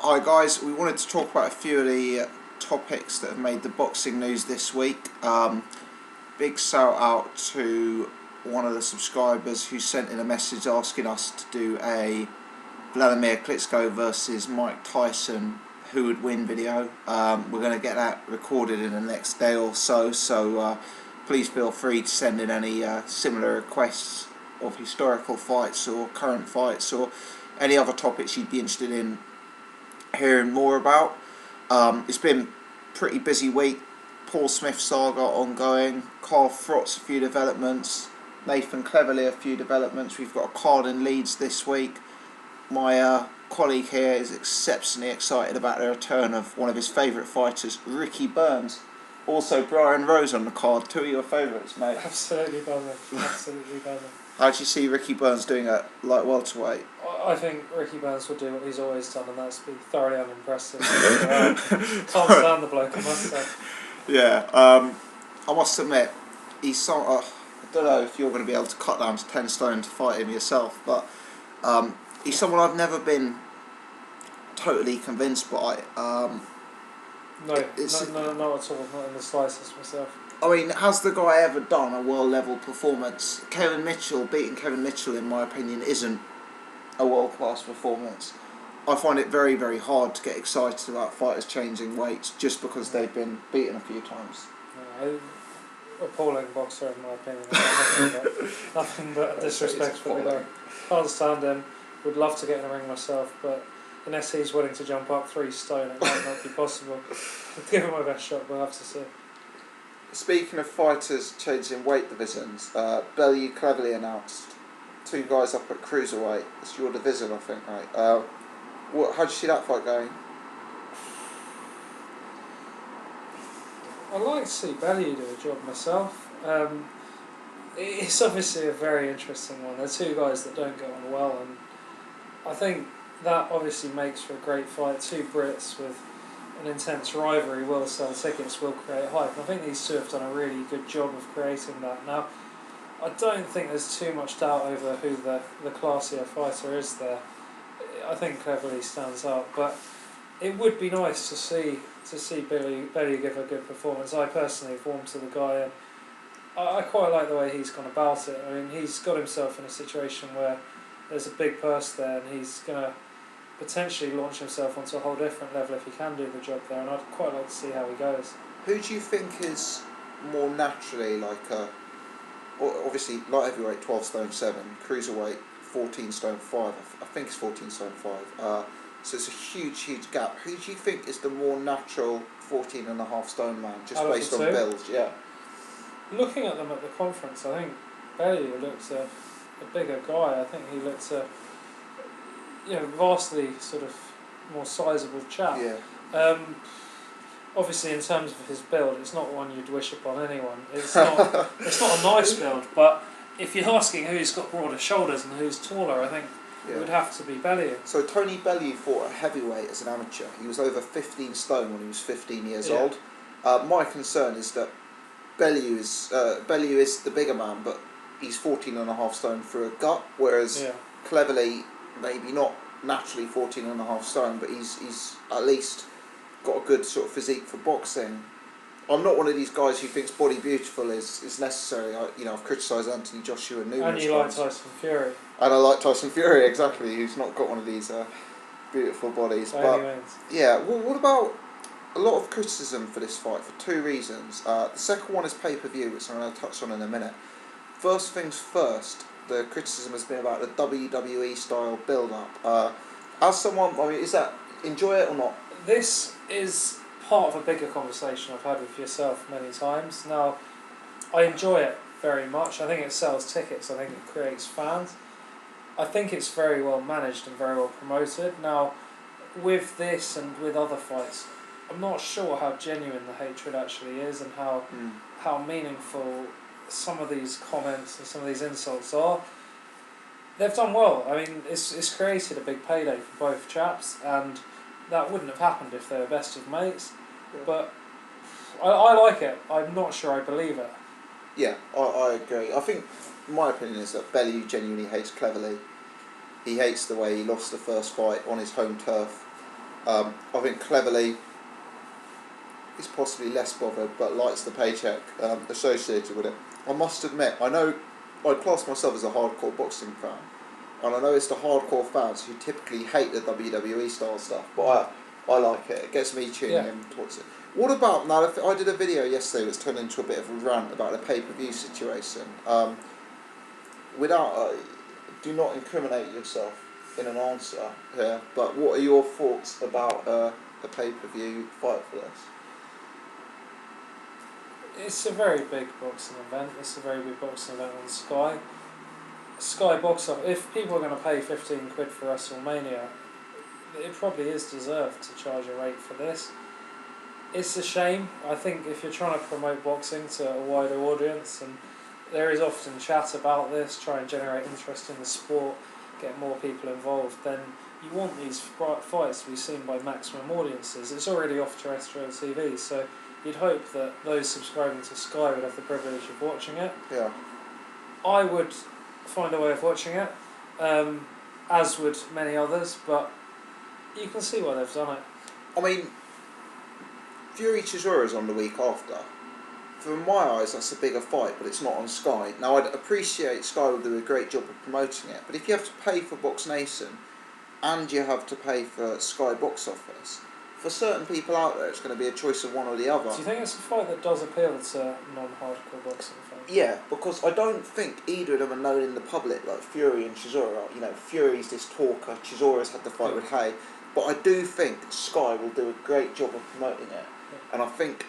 Hi guys, we wanted to talk about a few of the topics that have made the boxing news this week. Big shout out to one of the subscribers who sent in a message asking us to do a Vladimir Klitschko versus Mike Tyson who would win video. We're going to get that recorded in the next day or so, so please feel free to send in any similar requests of historical fights or current fights or any other topics you'd be interested in hearing more about. It's been a pretty busy week. Paul Smith saga ongoing, Carl Froch a few developments, Nathan Cleverly a few developments. We've got a card in Leeds this week. My colleague here is exceptionally excited about the return of one of his favourite fighters, Ricky Burns. Also Brian Rose on the card, two of your favourites, mate. Absolutely buzzing, absolutely buzzing. How do you see Ricky Burns doing at light welterweight? I think Ricky Burns will do what he's always done, and that's be thoroughly unimpressive. Can't stand the bloke, I must say. Yeah, I must admit, he's so, I don't know if you're going to be able to cut down to 10 stone to fight him yourself, but he's someone I've never been totally convinced by. No, not at all, not in the slightest myself. I mean, has the guy ever done a world level performance? Beating Kevin Mitchell, in my opinion, isn't a world class performance. I find it very, very hard to get excited about fighters changing weights just because they've been beaten a few times. No, appalling boxer, in my opinion. Nothing but disrespect for the guy. Can't stand him. Would love to get in the ring myself, but unless he's willing to jump up 3 stone, it might not be possible. I'd give him my best shot, we'll have to see. Speaking of fighters changing weight divisions, Bellew cleverly announced 2 guys up at cruiserweight. It's your division, I think, right? How do you see that fight going? I'd like to see Bellew do a job myself. It's obviously a very interesting one. They're 2 guys that don't get on well, and I think that obviously makes for a great fight. 2 Brits with an intense rivalry will sell tickets, will create hype. I think these 2 have done a really good job of creating that. Now, I don't think there's too much doubt over who the classier fighter is there. I think Cleverly stands out, but it would be nice to see Bellew give a good performance. I personally have warmed to the guy, and I quite like the way he's gone about it. I mean, he's got himself in a situation where there's a big purse there, and he's going to potentially launch himself onto a whole different level if he can do the job there, and I'd quite like to see how he goes. Who do you think is more naturally like a... Obviously, light heavyweight 12 stone 7, cruiserweight 14 stone 5, I think it's 14 stone 5, so it's a huge gap. Who do you think is the more natural 14.5 stone man, just based on builds? Yeah. Looking at them at the conference, I think Bellew looks a bigger guy. I think he looks vastly sort of more sizable chap. Yeah. Obviously, in terms of his build, it's not one you'd wish upon anyone. It's not. It's not a nice build, but if you're asking who's got broader shoulders and who's taller, I think it would have to be Bellew. So Tony Bellew fought a heavyweight as an amateur. He was over 15 stone when he was 15 years old. My concern is that Bellew is the bigger man, but he's 14.5 stone through a gut, whereas Cleverly maybe not naturally 14.5 stone, but he's at least got a good sort of physique for boxing. I'm not one of these guys who thinks body beautiful is necessary. I've criticised Anthony Joshua numerous times. And you like Tyson Fury. And I like Tyson Fury, exactly, who's not got one of these beautiful bodies. What about a lot of criticism for this fight for 2 reasons. The second one is pay-per-view, which I'm going to touch on in a minute. First things first, the criticism has been about the WWE style build-up. As someone, enjoy it or not? This is part of a bigger conversation I've had with yourself many times. Now, I enjoy it very much. I think it sells tickets. I think it creates fans. I think it's very well managed and very well promoted. Now, with this and with other fights, I'm not sure how genuine the hatred actually is and how meaningful some of these comments and some of these insults are. They've done well. I mean, it's created a big payday for both chaps, and that wouldn't have happened if they were best of mates. Yeah. But I like it. I'm not sure I believe it. Yeah, I agree. I think my opinion is that Bellew genuinely hates Cleverly. He hates the way he lost the first fight on his home turf. I think Cleverly is possibly less bothered, but likes the paycheck associated with it. I must admit, I know I class myself as a hardcore boxing fan, and I know it's the hardcore fans who typically hate the WWE style stuff, but I like it. It gets me tuning in towards it. What about now? I did a video yesterday that's turned into a bit of a rant about the pay-per-view situation. Without, do not incriminate yourself in an answer here, but what are your thoughts about a pay-per-view fight for this? It's a very big boxing event. It's a very big boxing event on Sky. Sky Box Office. If people are going to pay £15 for WrestleMania, it probably is deserved to charge a rate for this. It's a shame. I think if you're trying to promote boxing to a wider audience, and there is often chat about this, try and generate interest in the sport, get more people involved, then you want these fights to be seen by maximum audiences. It's already off terrestrial TV, so you'd hope that those subscribing to Sky would have the privilege of watching it. Yeah. I would find a way of watching it, as would many others, but you can see why they've done it. I mean, Fury Chisora is on the week after. From my eyes, that's a bigger fight, but it's not on Sky. Now, I'd appreciate Sky will do a great job of promoting it, but if you have to pay for Box Nation and you have to pay for Sky Box Office, for certain people out there, it's going to be a choice of one or the other. Do you think it's a fight that does appeal to non-hardcore boxing fans? Yeah, because I don't think either of them are known in the public like Fury and Chisora. You know, Fury's this talker, Chisora's had the fight with Hay, but I do think Sky will do a great job of promoting it, and I think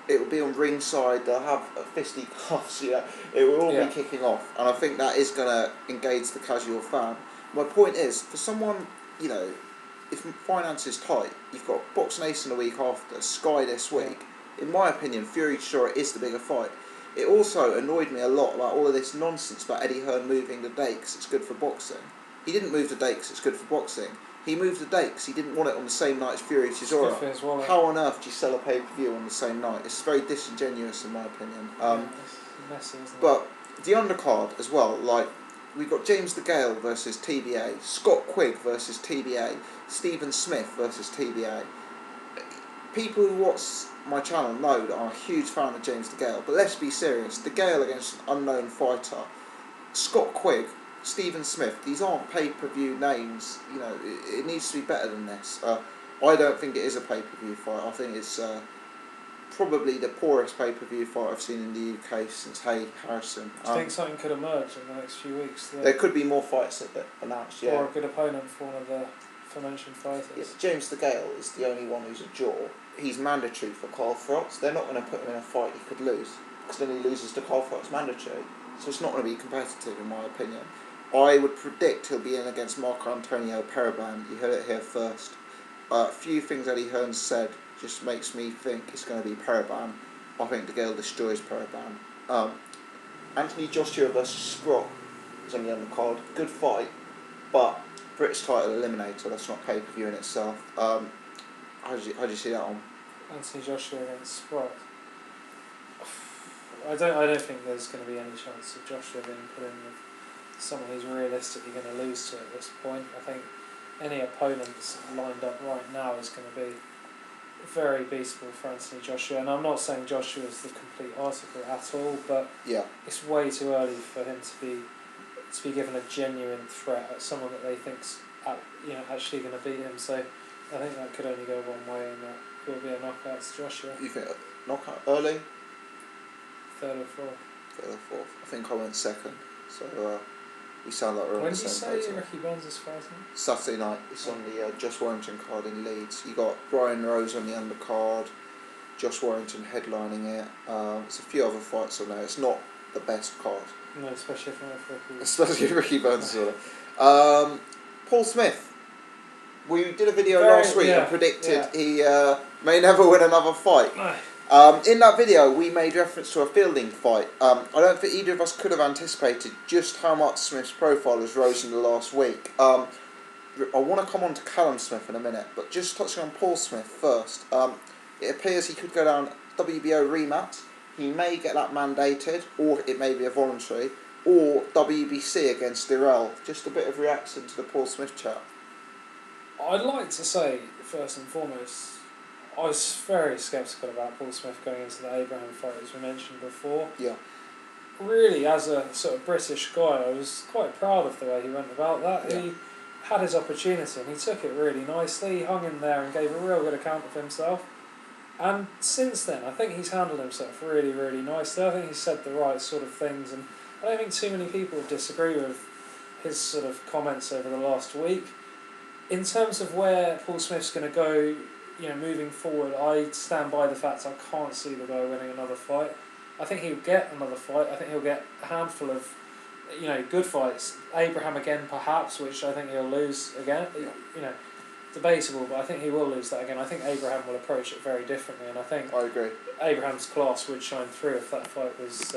it will be on ringside. They'll have fisticuffs. Yeah, it will all be kicking off, and I think that is going to engage the casual fan. My point is, for someone, you know, if finance is tight, you've got Box Nation the week after, Sky this week. In my opinion, Fury Chisora is the bigger fight. It also annoyed me a lot about all of this nonsense about Eddie Hearn moving the date because it's good for boxing. He didn't move the date because it's good for boxing. He moved the date because he didn't want it on the same night as Fury Chisora. How on earth do you sell a pay-per-view on the same night? It's very disingenuous in my opinion. It's messy, isn't it? But the undercard as well, like, we've got James DeGale versus TBA, Scott Quigg versus TBA, Stephen Smith versus TBA. People who watch my channel know that I'm a huge fan of James DeGale, but let's be serious. DeGale against an unknown fighter, Scott Quigg, Stephen Smith, these aren't pay-per-view names. You know, it needs to be better than this. I don't think it is a pay-per-view fight. I think it's probably the poorest pay-per-view fight I've seen in the UK since Hay Harrison. Do you think something could emerge in the next few weeks? There could be more fights announced, yeah. Or a good opponent for one of the aforementioned fighters. Yeah, James DeGale is the only one who's a jaw. He's mandatory for Carl Froch. They're not going to put him in a fight he could lose, because then he loses to Carl Froch mandatory. So it's not going to be competitive in my opinion. I would predict he'll be in against Marco Antonio Periban. You heard it here first. A few things Eddie Hearn said just makes me think it's going to be Periban. I think DeGale destroys Periban. Anthony Joshua versus Froch is on the undercard. Good fight, but British title eliminator. That's not pay-per-view in itself. How do you see that one? Anthony Joshua against Froch. I don't think there's going to be any chance of Joshua being put in with someone who's realistically going to lose to at this point. I think any opponent that's lined up right now is going to be very beatable for Anthony Joshua, and I'm not saying Joshua is the complete article at all, but it's way too early for him to be given a genuine threat at someone that they think's actually going to beat him. So I think that could only go one way, and that will be a knockout to Joshua. You think a knockout early? Third or fourth. Third or fourth. I think I went second. So we sound like we're on when the same page. When did you say Ricky Burns is fighting? Saturday night. It's on the Josh Warrington card in Leeds. You got Brian Rose on the undercard, Josh Warrington headlining it. There's a few other fights on there. It's not the best card. No, especially if Ricky. Especially if Ricky Burns is on it. Paul Smith. We did a video last week and predicted he may never win another fight. No. In that video, we made reference to a fielding fight. I don't think either of us could have anticipated just how much Smith's profile has risen in the last week. I want to come on to Callum Smith in a minute, but just touching on Paul Smith first. It appears he could go down WBO rematch. He may get that mandated, or it may be a voluntary, or WBC against Dirrell. Just a bit of reaction to the Paul Smith chat. I'd like to say, first and foremost, I was very sceptical about Paul Smith going into the Abraham fight, as we mentioned before. Yeah. Really, as a sort of British guy, I was quite proud of the way he went about that. Yeah. He had his opportunity and he took it really nicely. He hung in there and gave a real good account of himself. And since then, I think he's handled himself really, really nicely. I think he's said the right sort of things, and I don't think too many people disagree with his sort of comments over the last week. In terms of where Paul Smith's going to go, moving forward, I stand by the fact I can't see the guy winning another fight. I think he'll get another fight. I think he'll get a handful of, good fights. Abraham again, perhaps, which I think he'll lose again. Debatable, but I think he will lose that again. I think Abraham will approach it very differently, and I think I agree. Abraham's class would shine through if that fight was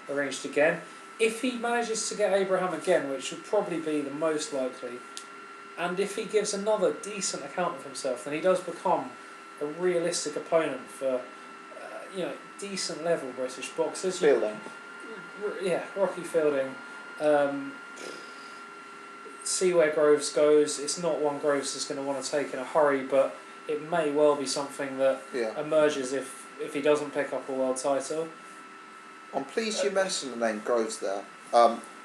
arranged again. If he manages to get Abraham again, which would probably be the most likely, and if he gives another decent account of himself, then he does become a realistic opponent for, decent level British boxers. Fielding. Rocky Fielding. See where Groves goes. It's not one Groves is going to want to take in a hurry, but it may well be something that emerges if he doesn't pick up a world title. I'm pleased you mentioned the name Groves there.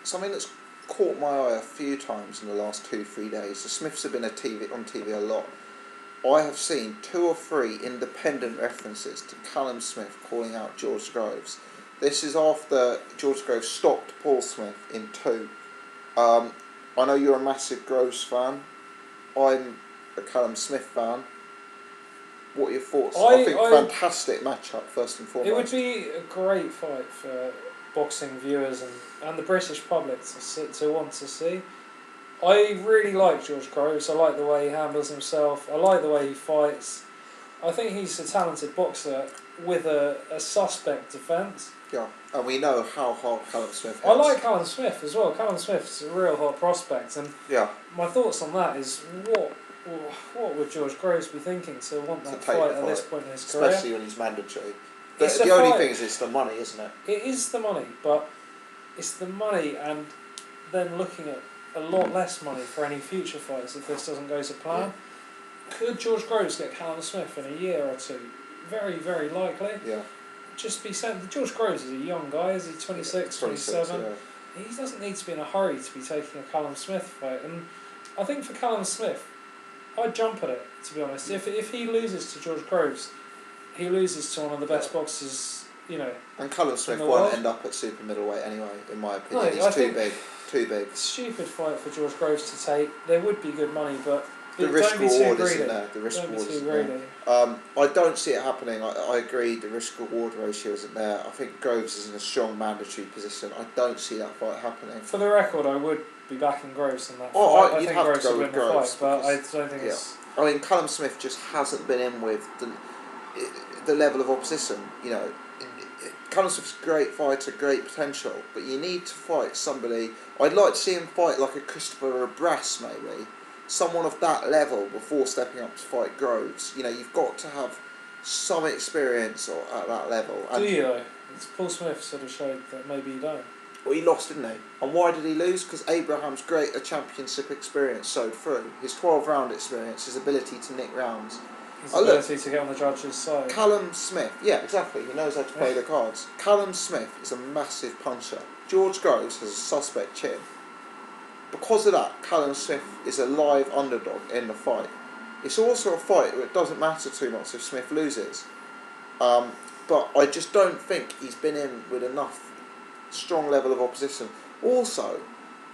Something that's caught my eye a few times in the last 2-3 days. The Smiths have been on TV a lot. I have seen 2 or 3 independent references to Callum Smith calling out George Groves. This is after George Groves stopped Paul Smith in 2. I know you're a massive Groves fan. I'm a Callum Smith fan. What are your thoughts? I think fantastic matchup, first and foremost. It would be a great fight for boxing viewers and the British public to want to see. I really like George Groves. I like the way he handles himself. I like the way he fights. I think he's a talented boxer with a suspect defence. Yeah, and we know how hot Callum Smith is. I like Callum Smith as well. Callum Smith's a real hot prospect, and my thoughts on that is what would George Groves be thinking to want that fight at this point in his career? Especially when he's mandatory. The only thing is it's the money, isn't it? It is the money, but it's the money and then looking at a lot less money for any future fights if this doesn't go to plan. Yeah. Could George Groves get Callum Smith in a year or two? Very, very likely. Yeah. Just be saying, George Groves is a young guy, is he 26, 27? Yeah. He doesn't need to be in a hurry to be taking a Callum Smith fight. And I think for Callum Smith, I'd jump at it, to be honest. If he loses to George Groves, he loses to one of the best boxers, And Callum Smith won't end up at super middleweight anyway, in my opinion. No, he's too big. Too big. Stupid fight for George Groves to take. There would be good money, but the risk reward isn't there. The risk reward isn't there. I don't see it happening. I agree. The risk reward ratio isn't there. I think Groves is in a strong mandatory position. I don't see that fight happening. For the record, I would be backing Groves in that fight. You'd have to go with Groves, but I don't think it's. I mean, Callum Smith just hasn't been in with the level of opposition. Callum Smith's a great fighter, great potential, but you need to fight somebody. I'd like to see him fight like a Christopher or a Brass, maybe. Someone of that level before stepping up to fight Groves. You've got to have some experience at that level. Do you, though? Paul Smith sort of showed that maybe you don't. Well, he lost, didn't he? And why did he lose? Because Abraham's a championship experience showed through. His 12-round experience, his ability to nick rounds. His ability to get on the judge's side. Callum Smith, yeah, exactly. He knows how to play the cards. Callum Smith is a massive puncher. George Groves has a suspect chin. Because of that, Callum Smith is a live underdog in the fight. It's also a fight where it doesn't matter too much if Smith loses. But I just don't think he's been in with enough strong level of opposition. Also,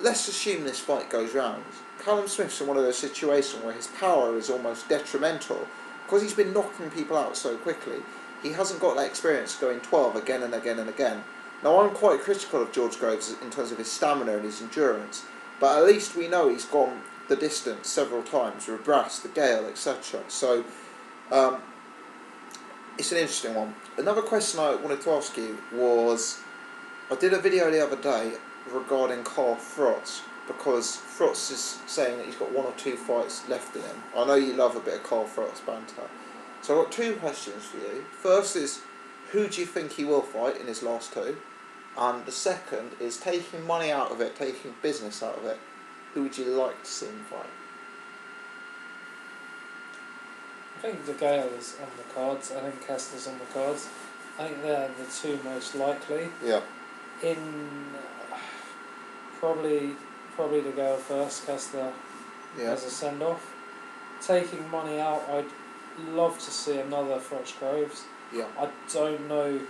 let's assume this fight goes round. Callum Smith's in one of those situations where his power is almost detrimental. Because he's been knocking people out so quickly, he hasn't got that experience going 12 again and again and again. Now, I'm quite critical of George Groves in terms of his stamina and his endurance, but at least we know he's gone the distance several times with Brass, the Gale, etc. So, it's an interesting one. Another question I wanted to ask you was, I did a video the other day regarding Carl Froch, because Froch is saying that he's got 1 or 2 fights left in him. I know you love a bit of Carl Froch banter. So I've got 2 questions for you. First is, who do you think he will fight in his last 2? And the second is, taking money out of it, taking business out of it, who would you like to see him fight? I think De Gale is on the cards. I think Kessler's on the cards. I think they're the two most likely. Yeah. In probably De Gale first, Kessler as a send off. Taking money out, I'd love to see another Froch Groves. Yeah. I don't know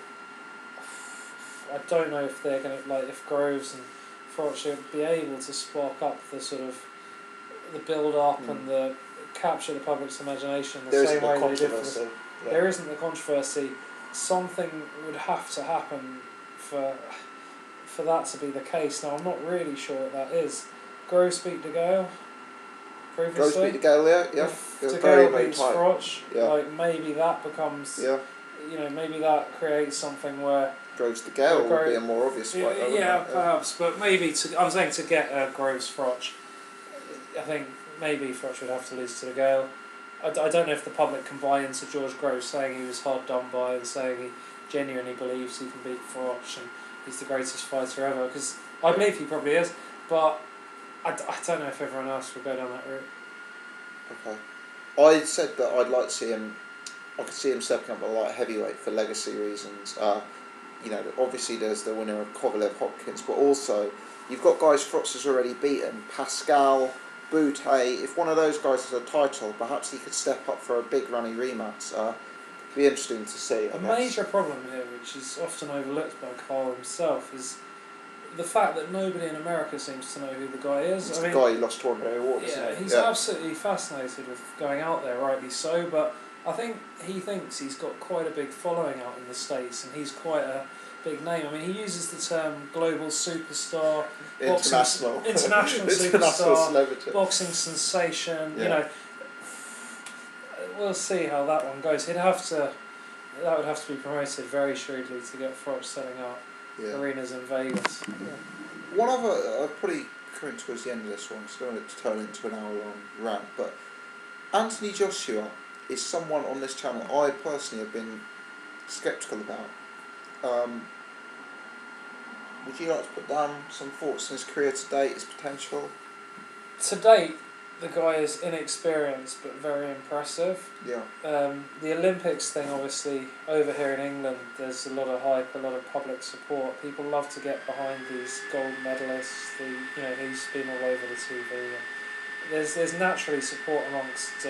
if they're gonna if Groves and Froch would be able to spark up the sort of the build up and the capture the public's imagination the same way they did. There isn't the controversy. Something would have to happen for that to be the case. Now I'm not really sure what that is. Groves beat De Gale previously. Groves beat De Gale, yeah. If De Gale beats Froch, maybe that becomes maybe that creates something where Groves De Gale would be a more obvious fight. Perhaps, but maybe I'm saying to get Groves Froch, I think maybe Froch would have to lose to De Gale. I don't know if the public can buy into George Groves saying he was hard done by and saying he genuinely believes he can beat Froch and he's the greatest fighter ever, because I believe he probably is, but I don't know if everyone else will go down that route. Okay. I said that I'd like to see him, I could see him stepping up a light heavyweight for legacy reasons. Obviously there's the winner of Kovalev-Hopkins, but also you've got guys Froch has already beaten, Pascal, Boutte. If one of those guys has a title, perhaps he could step up for a big runny rematch. Be interesting to see. A major problem here, which is often overlooked by Carl himself, is the fact that nobody in America seems to know who the guy is. It's the guy who lost 200 awards. Yeah, he's absolutely fascinated with going out there, rightly so, but I think he thinks he's got quite a big following out in the States and he's quite a big name. I mean, he uses the term global superstar, international superstar, celebrity, boxing sensation. We'll see how that one goes. That would have to be promoted very shrewdly to get Froch selling out arenas in Vegas. Yeah. One other, I'm probably coming towards the end of this one, so I don't want it to turn into an hour-long rant, but Anthony Joshua is someone on this channel I personally have been sceptical about. Would you like to put down some thoughts on his career to date, his potential? To date, the guy is inexperienced but very impressive. Yeah. The Olympics thing, obviously, over here in England, there's a lot of hype, a lot of public support. People love to get behind these gold medalists. He's been all over the TV. There's naturally support amongst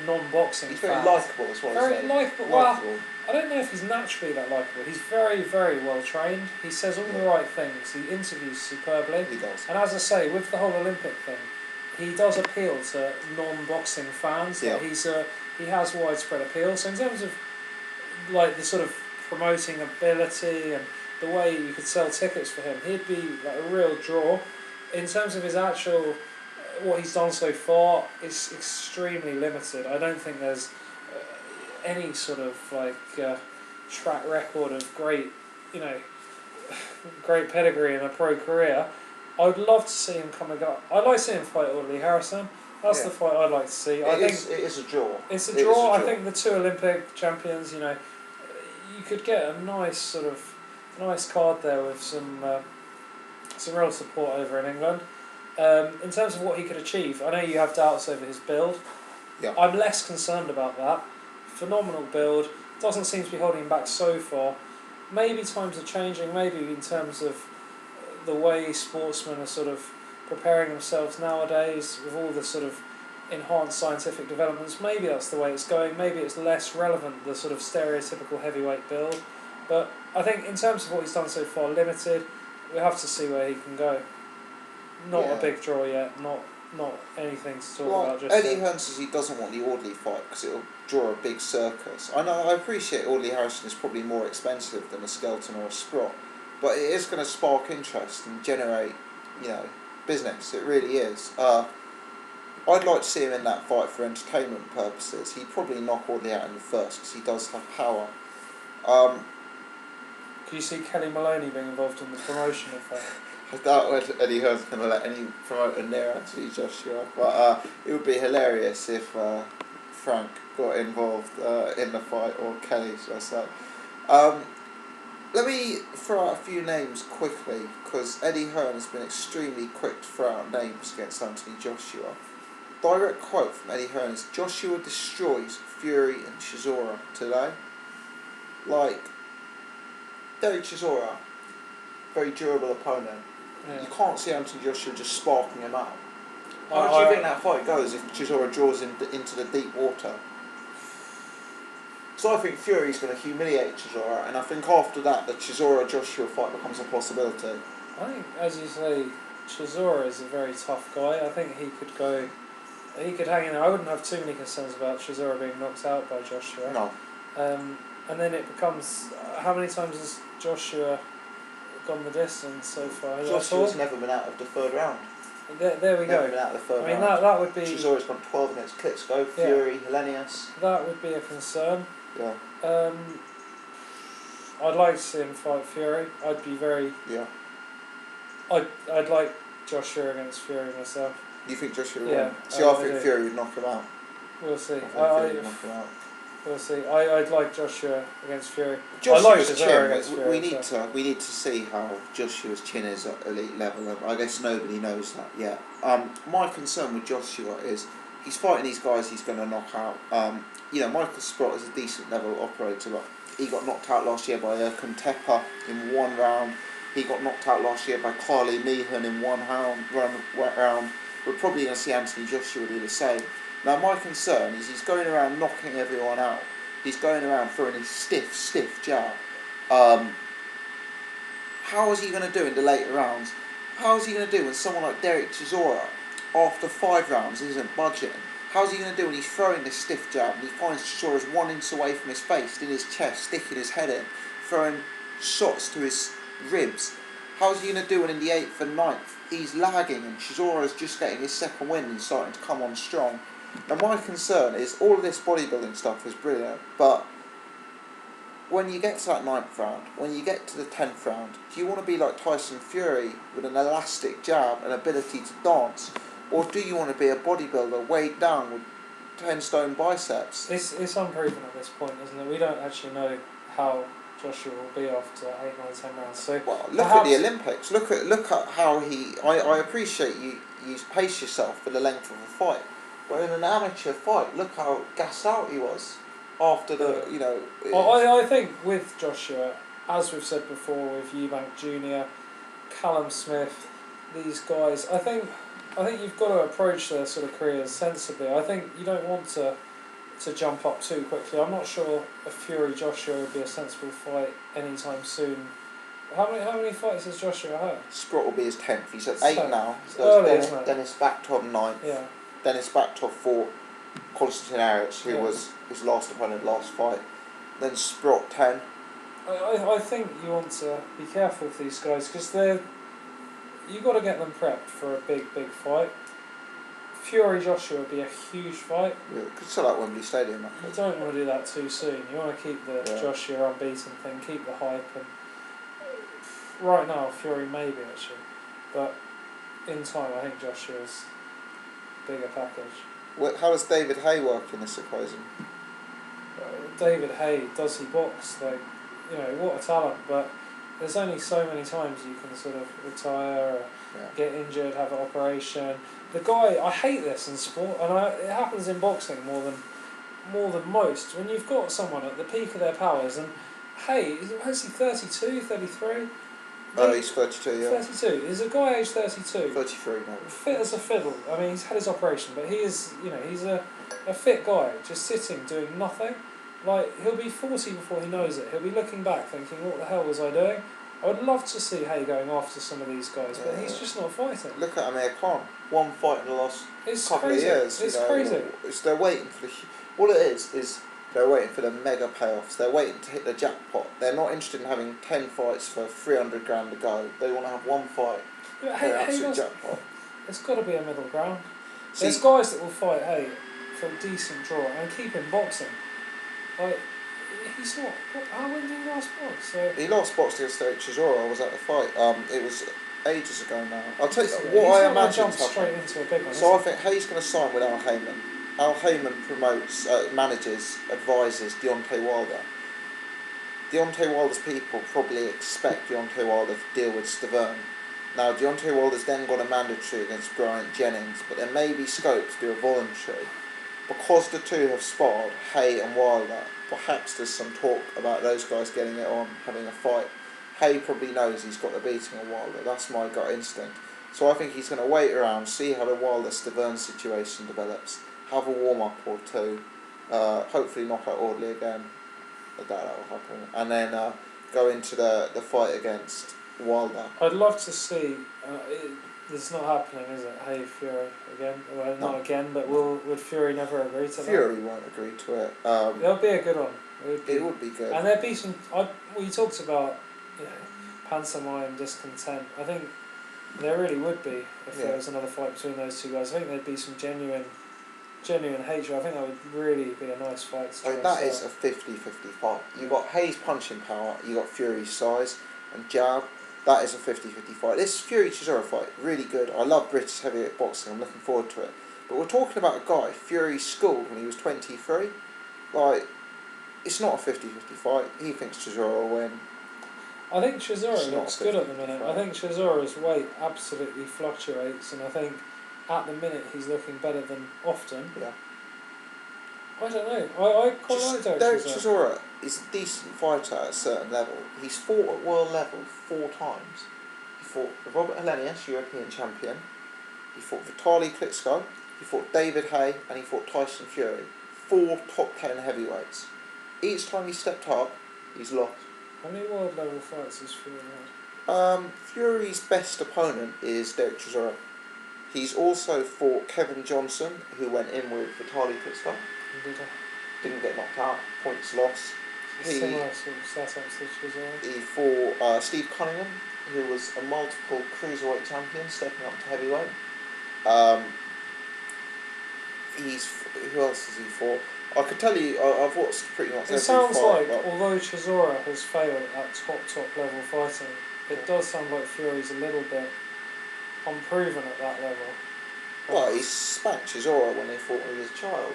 non-boxing fans. He's very likeable as well. Very likeable. Well, I don't know if he's naturally that likeable. He's very, very well trained. He says all the right things. He interviews superbly. He does. And as I say, with the whole Olympic thing, he does appeal to non-boxing fans. Yeah. He has widespread appeal. So in terms of the sort of promoting ability and the way you could sell tickets for him, he'd be a real draw. In terms of his actual what he's done so far, is extremely limited. I don't think there's any sort of track record of great pedigree in a pro career. I would love to see him coming up. I'd like to see him fight Audley Harrison. That's the fight I'd like to see. It is a draw. It's a draw. I think the two Olympic champions, you could get a nice card there with some real support over in England. In terms of what he could achieve, I know you have doubts over his build. Yeah. I'm less concerned about that. Phenomenal build. Doesn't seem to be holding him back so far. Maybe times are changing. Maybe in terms of the way sportsmen are sort of preparing themselves nowadays with all the sort of enhanced scientific developments. Maybe that's the way it's going. Maybe it's less relevant, the sort of stereotypical heavyweight build. But I think in terms of what he's done so far, limited. We have to see where he can go. Not a big draw yet. Not anything to talk about. Just Eddie Hearn says he doesn't want the Audley fight because it'll draw a big circus. I appreciate Audley Harrison is probably more expensive than a Skelton or a Sprott, but it is going to spark interest and generate, business. It really is. I'd like to see him in that fight for entertainment purposes. He'd probably knock Audley out in the first because he does have power. Could you see Kelly Maloney being involved in the promotion of that? I doubt Eddie Hearn's going to let any promoter near Anthony Joshua, but it would be hilarious if Frank got involved in the fight, or Kelly, should I say. Let me throw out a few names quickly, because Eddie Hearn has been extremely quick to throw out names against Anthony Joshua. Direct quote from Eddie Hearn is, Joshua destroys Fury and Chisora today. Like, Derek Chisora, very durable opponent. Yeah. You can't see Anthony Joshua just sparking him out. How do you think that fight goes if Chisora draws him into the deep water? So I think Fury's going to humiliate Chisora, and I think after that the Chisora-Joshua fight becomes a possibility. I think, as you say, Chisora is a very tough guy. I think he could hang in there. I wouldn't have too many concerns about Chisora being knocked out by Joshua. No. And then it becomes, how many times has Joshua gone the distance so far? Joshua's never been out of the third round. There we go. Never been out of the third round. That would be... Chisora's gone 12 against Klitschko, Fury, Hellenius. That would be a concern. Yeah. I'd like to see him fight Fury. I'd be very... Yeah. I'd like Joshua against Fury myself. You think Joshua would win? win? See, I think Fury would knock him out. We'll see. I think Fury would knock him out. We'll see. I'd like Joshua against Fury. Joshua's chin. We need to see how Joshua's chin is at elite level. I guess nobody knows that yet. My concern with Joshua is he's fighting these guys he's going to knock out. Michael Sprott is a decent level operator, but he got knocked out last year by Kuntepa in one round. He got knocked out last year by Carly Meehan in one round. We're probably going to see Anthony Joshua do the same. Now my concern is he's going around knocking everyone out. He's going around throwing his stiff jab. How is he going to do in the later rounds? How is he going to do when someone like Derek Chisora, after 5 rounds, isn't budging? How is he going to do when he's throwing this stiff jab and he finds Chisora's 1 inch away from his face, in his chest, sticking his head in, throwing shots to his ribs? How is he going to do it in the 8th and 9th? He's lagging and Chisora's just getting his second win and starting to come on strong. Now my concern is all of this bodybuilding stuff is brilliant, but when you get to that 9th round, when you get to the 10th round, do you want to be like Tyson Fury with an elastic jab and ability to dance? Or do you want to be a bodybuilder weighed down with 10-stone biceps? It's unproven at this point, isn't it? We don't actually know how Joshua will be after 8, 9, 10 rounds. So look at the Olympics. Look at how he. I appreciate you pace yourself for the length of a fight, but in an amateur fight, look how gassed out he was after the Well, I think with Joshua, as we've said before, with Eubank Jr., Callum Smith, these guys, I think you've got to approach their sort of careers sensibly. I think you don't want to jump up too quickly. I'm not sure a Fury Joshua would be a sensible fight anytime soon. How many fights has Joshua had? Sprott will be his 10th. He's at 8 now. So Dennis Baktov 9th. Yeah. Dennis Baktov fought Konstantin Aric, who was his last opponent last fight. Then Sprott 10. I think you want to be careful with these guys because you've got to get them prepped for a big fight. Fury Joshua would be a huge fight. Yeah, could sell out Wembley Stadium. You don't want to do that too soon. You want to keep the Joshua unbeaten thing, keep the hype. And right now, Fury maybe actually, but in time, I think Joshua's bigger package. How does David Hay work in this equation? David Hay, does he box? What a talent, but there's only so many times you can sort of retire or get injured, have an operation. The guy, I hate this in sport, and it happens in boxing more than most. When you've got someone at the peak of their powers, and hey, is he 32, 33? He's 32, yeah. 32. He's a guy aged 32. 33, maybe. Fit as a fiddle. I mean, he's had his operation, but he is, he's a fit guy, just sitting, doing nothing. Like, he'll be 40 before he knows it. He'll be looking back thinking, what the hell was I doing? I would love to see Hay going after some of these guys, but he's just not fighting. Look at Amir Khan. 1 fight in the last couple crazy. of years. It's crazy. They're waiting for all it is they're waiting for the mega payoffs. They're waiting to hit the jackpot. They're not interested in having 10 fights for 300 grand to go. They want to have 1 fight. Yeah, absolute jackpot. There's got to be a middle ground. There's guys that will fight Hay for a decent draw and keep him boxing. Like, he's not. When did he last box? He last boxed against Derek Chisora. I was at the fight. It was ages ago now. I'll tell you what I imagine. Straight into a big one, so I think Hay's going to sign with Al Heyman. Al Heyman promotes, manages, advises Deontay Wilder. Deontay Wilder's people probably expect Deontay Wilder to deal with Stavern Now, Deontay Wilder's then got a mandatory against Bryant Jennings, but there may be scope to do a voluntary. Because the two have sparred, Hay and Wilder, perhaps there's some talk about those guys getting it on, having a fight. Hay probably knows he's got the beating of Wilder, that's my gut instinct. So I think he's going to wait around, see how the Wilder-Stavern situation develops, have a warm-up or two, hopefully knock out Audley again, I doubt that will happen, and then go into the fight against Wilder. I'd love to see. It's not happening, is it? Hey, Fury again. Well, No. not again, but would Fury never agree to that? Fury won't agree to it. It'll be a good one. It would be good. And there'd be some. We talked about, pantomime discontent. I think there really would be if there was another fight between those two guys. I think there'd be some genuine hatred. I think that would really be a nice fight. That is a 50-50 fight. You've got Hayes' punching power, you've got Fury's size and jab. That is a 50-50 fight. This Fury-Chisora fight, really good. I love British heavyweight boxing, I'm looking forward to it. But we're talking about a guy Fury schooled when he was 23. Like, it's not a 50-50 fight. He thinks Chisora will win. I think Chisora looks good at the minute. Fight. I think Chisora's weight absolutely fluctuates, and I think at the minute he's looking better than often. Yeah. I don't know. I quite like Derek Chisora. Chisora is a decent fighter at a certain level. He's fought at world level 4 times. He fought Robert Helenius, European champion. He fought Vitaly Klitschko. He fought David Hay, and he fought Tyson Fury. 4 top 10 heavyweights. Each time he stepped up, he's lost. How many world level fights has Fury had? Fury's best opponent is Derek Chisora. He's also fought Kevin Johnson, who went in with Vitaly Klitschko. Didn't get knocked out, points lost. Similar sort of setups to Chisora. He fought Steve Cunningham, who was a multiple cruiserweight champion, stepping up to heavyweight. Who else has he fought? I could tell you, I've watched pretty much every fight. It sounds like, although Chisora has failed at top level fighting, it does sound like Fury's a little bit unproven at that level. Well, he spanked Chisora when they fought when he was a child.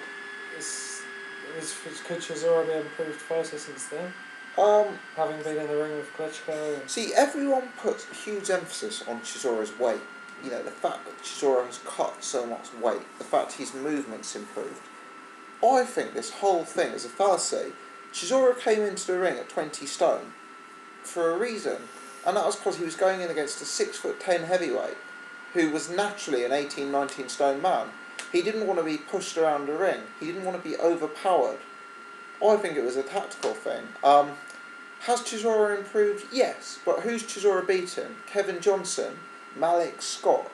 Could Chisora be an improved fighter since then? Having been in the ring with Klitschko. See, everyone puts huge emphasis on Chisora's weight. You know, the fact that Chisora has cut so much weight, the fact his movement's improved. I think this whole thing is a fallacy. Chisora came into the ring at 20 stone for a reason, and that was because he was going in against a 6'10" heavyweight who was naturally an 18-19 stone man. He didn't want to be pushed around the ring. He didn't want to be overpowered. I think it was a tactical thing. Has Chisora improved? Yes, but who's Chisora beaten? Kevin Johnson, Malik Scott,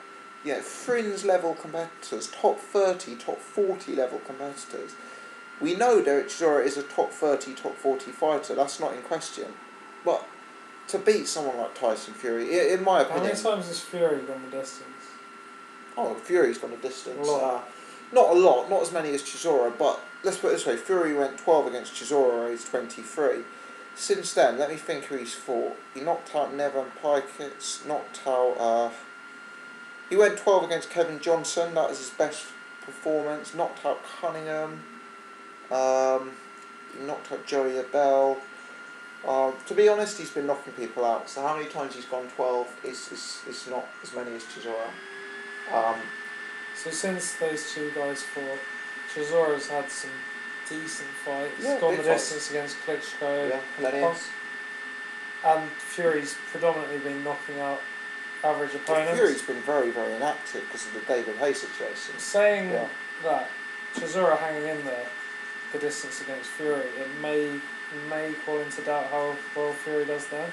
fringe level competitors, top 30, top 40 level competitors. We know Derek Chisora is a top 30, top 40 fighter, that's not in question. But to beat someone like Tyson Fury, in my opinion... How many times has Fury gone the distance? Oh, Fury's gone the distance. A lot. Not a lot, not as many as Chisora, but let's put it this way, Fury went 12 against Chisora at age 23. Since then, let me think who he's fought. He knocked out Nevin Piketts, knocked out... he went 12 against Kevin Johnson, that was his best performance. Knocked out Cunningham. He knocked out Joey Abel. To be honest, he's been knocking people out. So how many times he's gone 12 is not as many as Chisora. So since those two guys fought, Chisora's had some decent fights. Yeah, gone the fights. distance against Klitschko. Yeah, Helenius. And Fury's predominantly been knocking out average opponents. Fury's been very, very inactive because of the David Hay situation. Saying that, Chisora hanging in there, the distance against Fury, it may call into doubt how well Fury does there.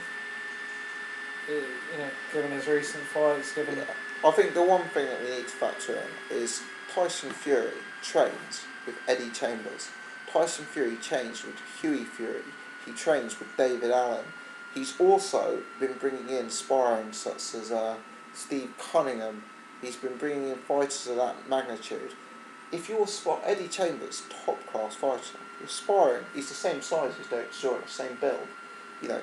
Given his recent fights, given... I think the one thing that we need to factor in is Tyson Fury trains with Eddie Chambers. Tyson Fury trains with Hughie Fury. He trains with David Allen. He's also been bringing in sparring such as Steve Cunningham. He's been bringing in fighters of that magnitude. If you're Eddie Chambers, top class fighter, you're sparring. He's the same size as Derek Chisora, same build.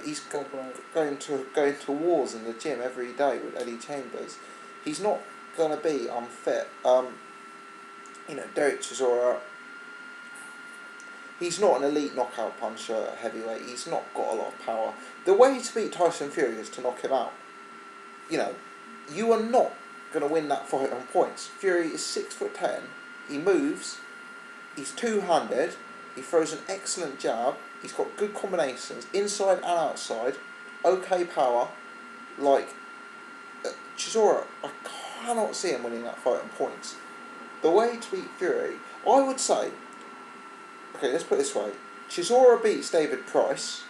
He's going to wars in the gym every day with Eddie Chambers. He's not going to be unfit. Derek Chisora, he's not an elite knockout puncher at heavyweight. He's not got a lot of power. The way to beat Tyson Fury is to knock him out. you are not going to win that fight on points. Fury is 6'10", he moves, he's two-handed, he throws an excellent jab, he's got good combinations, inside and outside, okay power. Like, Chisora, I cannot see him winning that fight on points. The way to beat Fury, I would say, okay, let's put it this way, Chisora beats David Price,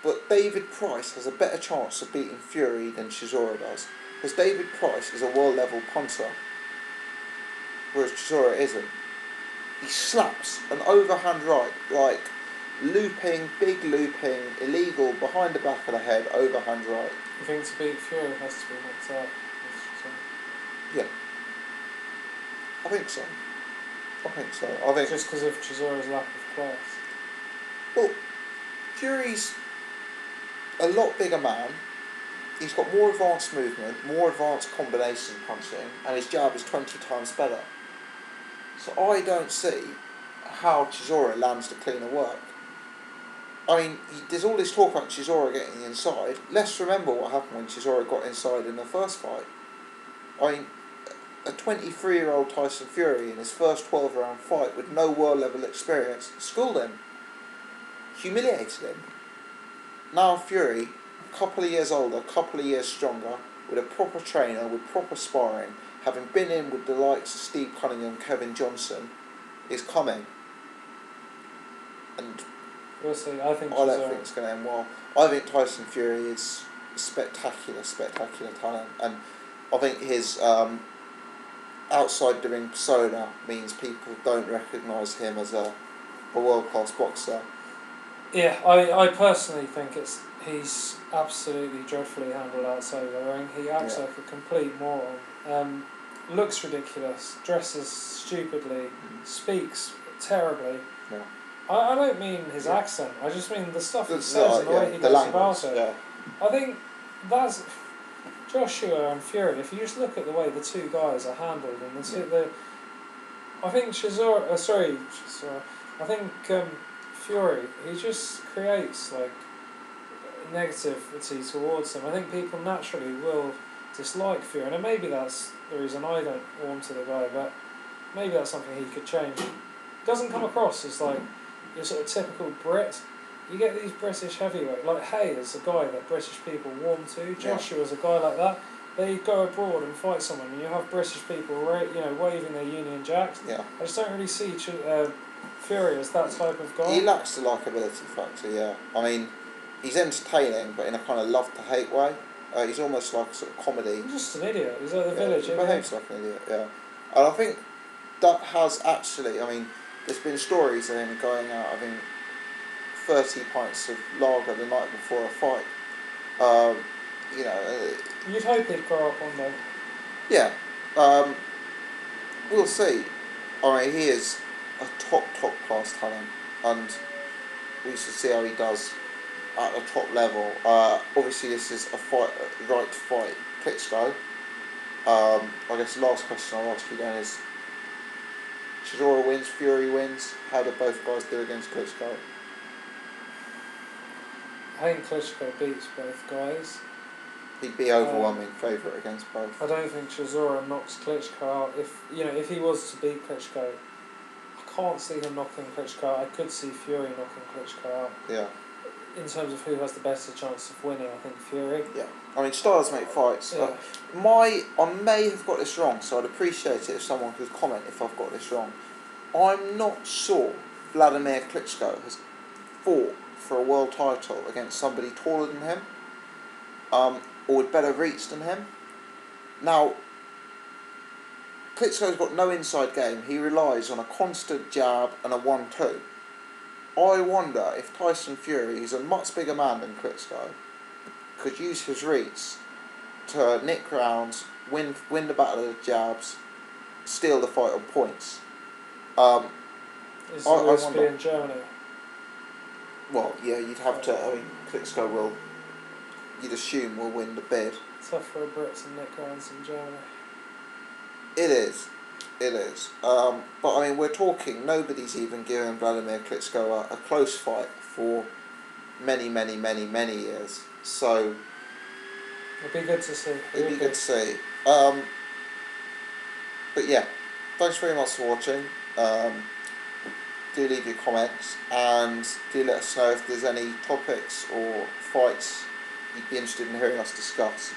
but David Price has a better chance of beating Fury than Chisora does, because David Price is a world level punter, whereas Chisora isn't. He slaps an overhand right, like looping, big looping, illegal, behind the back of the head, overhand right. You think to beat Fury has to be knocked out? Yeah. I think so. I think just because of Chisora's lack of class. Well, Fury's a lot bigger man. He's got more advanced movement, more advanced combination punching, and his jab is 20 times better. So I don't see how Chisora lands the cleaner work. I mean, there's all this talk about Chisora getting inside. Let's remember what happened when Chisora got inside in the first fight. I mean, a 23-year-old Tyson Fury in his first 12-round fight with no world-level experience schooled him, humiliated him. Now Fury, a couple of years older, a couple of years stronger, with a proper trainer, with proper sparring, having been in with the likes of Steve Cunningham, Kevin Johnson, is coming. And we'll see. I don't think it's going to end well. I think Tyson Fury is spectacular talent, and I think his outside the ring persona means people don't recognise him as a world-class boxer. Yeah, I personally think he's absolutely dreadfully handled outside of the ring. He acts like a complete moron. Looks ridiculous, dresses stupidly, speaks terribly. Yeah. I don't mean his accent, I just mean the stuff he says and the way he goes about it. Yeah. I think that's Joshua and Fury. If you just look at the way the two guys are handled, and I think I think Fury, he just creates like negativity towards him. I think people naturally will dislike Fury, and maybe that's the reason I don't warm to the guy, but maybe that's something he could change. Doesn't come across as like your sort of typical Brit. You get these British heavyweight, like Hayes, a guy that British people warm to. Joshua's a guy like that. They go abroad and fight someone, and you have British people, waving their Union Jacks. Yeah. I just don't really see Fury as that type of guy. He lacks the likability factor. Yeah. I mean, he's entertaining, but in a kind of love to hate way. He's almost like a sort of comedy. He's just an idiot. He's like the village. He behaves like an idiot. Yeah. And I think that has actually. I mean, there's been stories of him going out. I think 30 pints of lager the night before a fight. You'd hope he'd grow up one day. Yeah. We'll see. I mean, he is a top class talent, and we should see how he does at the top level. Obviously, this is a fight, right to fight Klitschko. I guess the last question I'll ask you then is: Chisora wins, Fury wins. How do both guys do against Klitschko? I think Klitschko beats both guys. He'd be overwhelming favourite against both. I don't think Chisora knocks Klitschko out. If he was to beat Klitschko, I can't see him knocking Klitschko out. I could see Fury knocking Klitschko out. Yeah. In terms of who has the better chance of winning, I think Fury. Yeah. I mean, styles make fights. Yeah. I may have got this wrong, so I'd appreciate it if someone could comment if I've got this wrong. I'm not sure Vladimir Klitschko has fought for a world title against somebody taller than him, or with better reach than him. Now, Klitschko's got no inside game. He relies on a constant jab and a 1-2. I wonder if Tyson Fury, who's a much bigger man than Klitschko, could use his reach to nick rounds, win the battle of the jabs, steal the fight on points. Is the USP in Germany? Well, yeah, you'd have to. I mean, Klitschko will. You'd assume will win the bid. Tough for a Brit to nick rounds in Germany. It is. But I mean, we're talking. Nobody's even given Vladimir Klitschko a close fight for many years. So It'd be good to see. It'd be good to see. But yeah, thanks very much for watching. Do leave your comments and do let us know if there's any topics or fights you'd be interested in hearing us discuss.